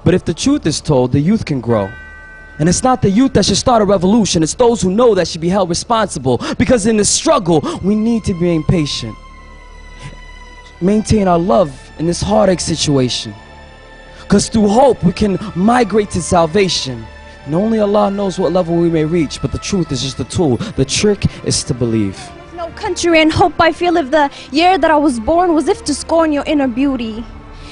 But if the truth is told, the youth can grow. And it's not the youth that should start a revolution, it's those who know that should be held responsible. Because in this struggle, we need to remain patient. Maintain our love in this heartache situation. Because through hope, we can migrate to salvation. And only Allah knows what level we may reach, but the truth is just a tool. The trick is to believe. No country and hope I feel if the year that I was born was if to scorn your inner beauty.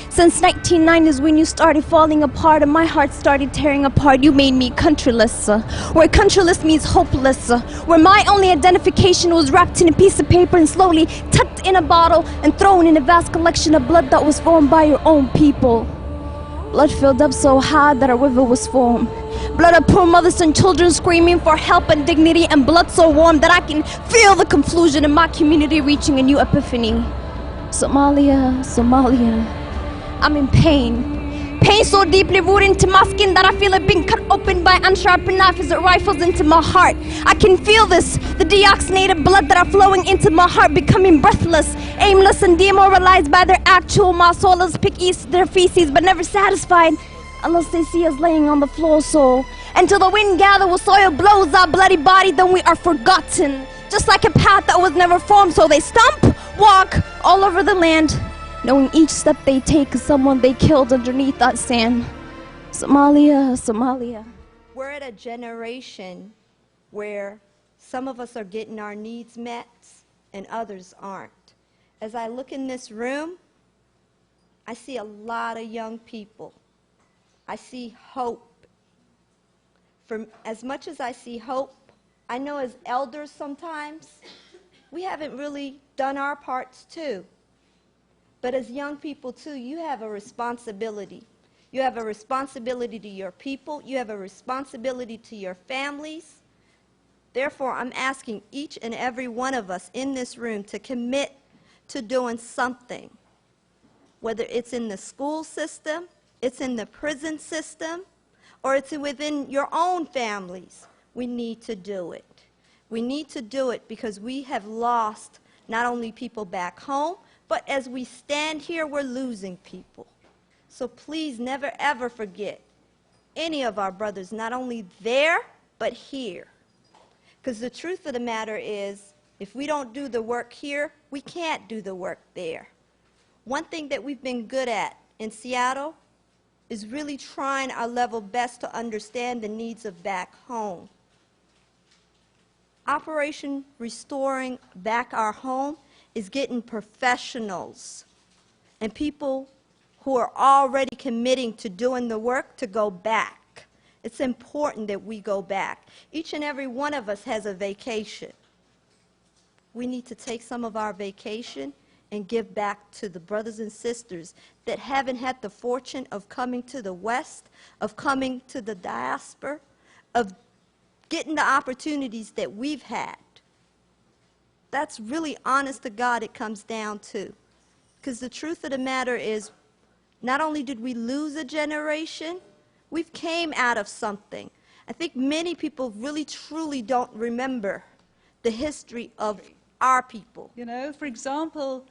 Since 1990 is when you started falling apart and my heart started tearing apart, you made me countryless. Where countryless means hopeless. Where my only identification was wrapped in a piece of paper and slowly tucked in a bottle and thrown in a vast collection of blood that was formed by your own people. Blood filled up so high that a river was formed. Blood of poor mothers and children screaming for help and dignity, and blood so warm that I can feel the confusion in my community reaching a new epiphany. Somalia, Somalia, I'm in pain. Pain so deeply rooted into my skin that I feel it being cut open by unsharpened knife as it rifles into my heart. I can feel this, the deoxygenated blood that are flowing into my heart, becoming breathless, aimless and demoralized by their actual. My souls pick each their feces but never satisfied unless they see us laying on the floor. So until the wind gathers with soil blows our bloody body, then we are forgotten, just like a path that was never formed. So they stump, walk all over the land, knowing each step they take is someone they killed underneath that sand. Somalia, Somalia. We're at a generation where some of us are getting our needs met and others aren't. As I look in this room, I see a lot of young people. I see hope. For as much as I see hope, I know as elders sometimes, we haven't really done our parts too. But as young people too, you have a responsibility. You have a responsibility to your people. You have a responsibility to your families. Therefore, I'm asking each and every one of us in this room to commit to doing something. Whether it's in the school system, it's in the prison system, or it's within your own families, we need to do it. We need to do it because we have lost not only people back home, but as we stand here, we're losing people. So please never ever forget any of our brothers, not only there, but here. Because the truth of the matter is, if we don't do the work here, we can't do the work there. One thing that we've been good at in Seattle is really trying our level best to understand the needs of back home. Operation Restoring Back Our Home is getting professionals and people who are already committing to doing the work to go back. It's important that we go back. Each and every one of us has a vacation. We need to take some of our vacation and give back to the brothers and sisters that haven't had the fortune of coming to the West, of coming to the diaspora, of getting the opportunities that we've had. That's really honest to God it comes down to. Because the truth of the matter is, not only did we lose a generation, we've came out of something. I think many people really truly don't remember the history of our people. You know, for example,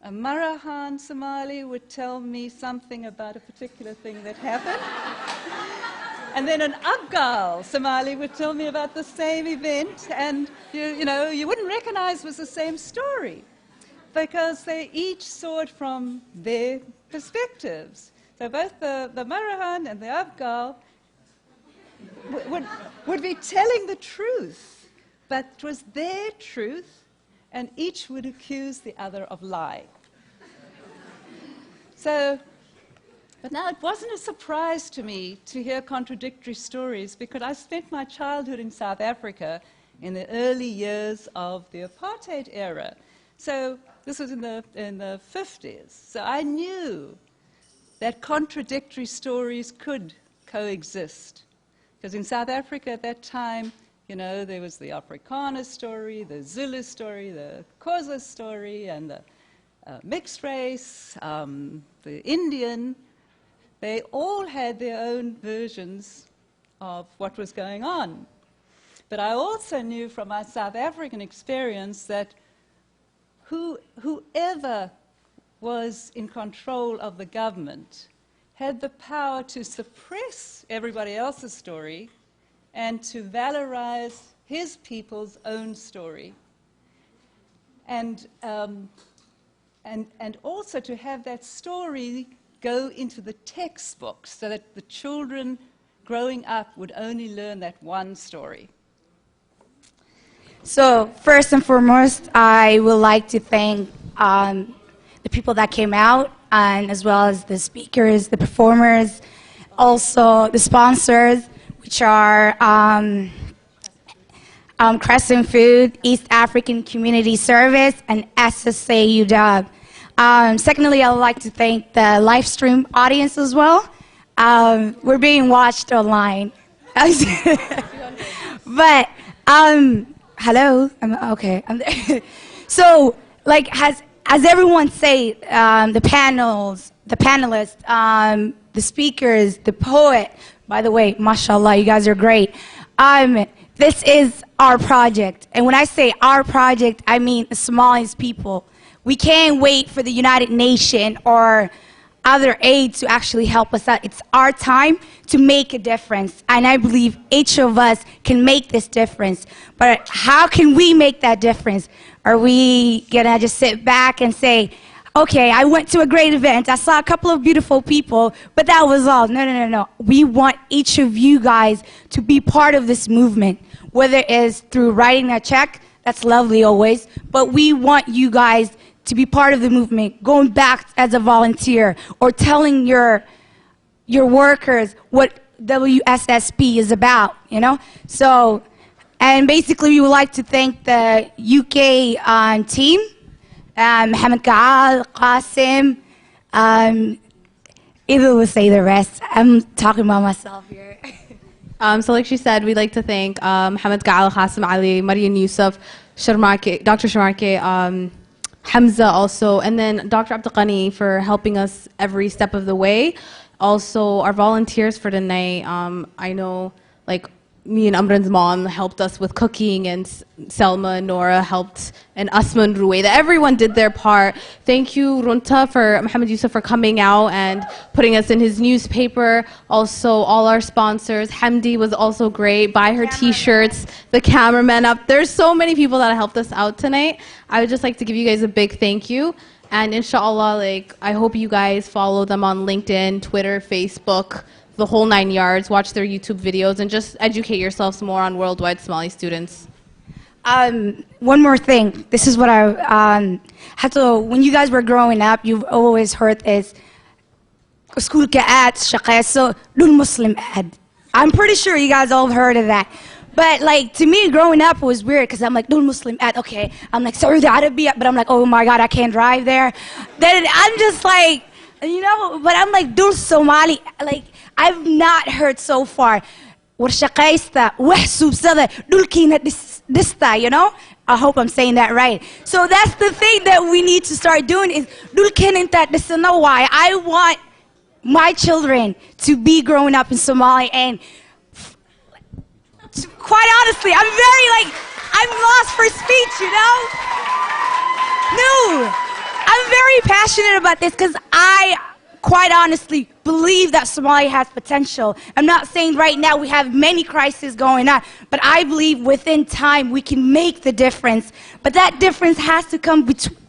a Marahan Somali would tell me something about a particular thing that happened. And then an Abgal Somali would tell me about the same event, and you know, you wouldn't recognize it was the same story because they each saw it from their perspectives. So both the Marahan and the Abgal would be telling the truth, but it was their truth, and each would accuse the other of lying. So, but now it wasn't a surprise to me to hear contradictory stories because I spent my childhood in South Africa in the early years of the apartheid era. So this was in the 50s. So I knew that contradictory stories could coexist. Because in South Africa at that time, you know, there was the Afrikaner story, the Zulu story, the Xhosa story, and the mixed race, the Indian. They all had their own versions of what was going on. But I also knew from my South African experience that whoever was in control of the government had the power to suppress everybody else's story and to valorize his people's own story. And also to have that story go into the textbooks so that the children growing up would only learn that one story. So first and foremost, I would like to thank the people that came out, and as well as the speakers, the performers, also the sponsors, which are Crescent Food, East African Community Service, and SSA UW. Secondly, I would like to thank the live stream audience as well. We're being watched online. But, hello? Okay. I'm there. So, like, as everyone say, the panelists, the speakers, the poet, by the way, mashallah, you guys are great. This is our project. And when I say our project, I mean the Somali's people. We can't wait for the United Nations or other aid to actually help us out. It's our time to make a difference. And I believe each of us can make this difference. But how can we make that difference? Are we gonna just sit back and say, okay, I went to a great event, I saw a couple of beautiful people, but that was all? No, no, no, no. We want each of you guys to be part of this movement, whether it is through writing a check, that's lovely always, but we want you guys to be part of the movement, going back as a volunteer, or telling your workers what WSSP is about, you know? So, and basically we would like to thank the UK team, Mohammed Gaal, Qasim, Eva will say the rest. I'm talking about myself here. So like she said, we'd like to thank Mohammed Gaal, Qasim Ali, Marian Yusuf, Sharmarke, Dr. Sharmarke, Hamza also, and then Dr. Abdelghani for helping us every step of the way. Also, our volunteers for tonight, I know, like, me and Amran's mom helped us with cooking, and Selma and Nora helped, and Asma and Ruwaida. Everyone did their part. Thank you, Runta, for Mohammed Yusuf for coming out and putting us in his newspaper. Also, all our sponsors. Hamdi was also great. Buy her t-shirts. The cameraman up. There's so many people that helped us out tonight. I would just like to give you guys a big thank you. And inshallah, like, I hope you guys follow them on LinkedIn, Twitter, Facebook, the whole 9 yards, watch their YouTube videos, and just educate yourselves more on worldwide Somali students. One more thing. This is what I had to, when you guys were growing up, you've always heard this, school ad, shaqeso, dul Muslim ad. I'm pretty sure you guys all heard of that. But like, to me, growing up it was weird, because I'm like, dul Muslim ad, okay. I'm like, Saudi Arabia, but I'm like, oh my God, I can't drive there. Then I'm just like, you know, but I'm like, dul Somali, like, I've not heard so far. Warshaqaysta, wahsubsada, dulkina dista, you know? I hope I'm saying that right. So that's the thing that we need to start doing is dulkininta disana. Why? I want my children to be growing up in Somalia, and quite honestly, I'm lost for speech, you know? No, I'm very passionate about this because I quite honestly believe that Somalia has potential. I'm not saying right now we have many crises going on, but I believe within time we can make the difference. But that difference has to come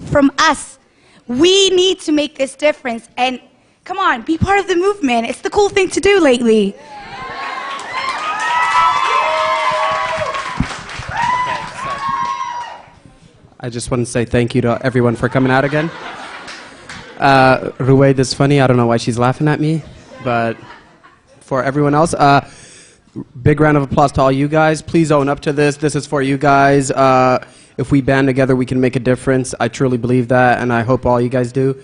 from us. We need to make this difference. And come on, be part of the movement. It's the cool thing to do lately. I just want to say thank you to everyone for coming out again. Ruwaid is funny. I don't know why she's laughing at me, but for everyone else, big round of applause to all you guys. Please own up to this. This is for you guys. If we band together, we can make a difference. I truly believe that, and I hope all you guys do.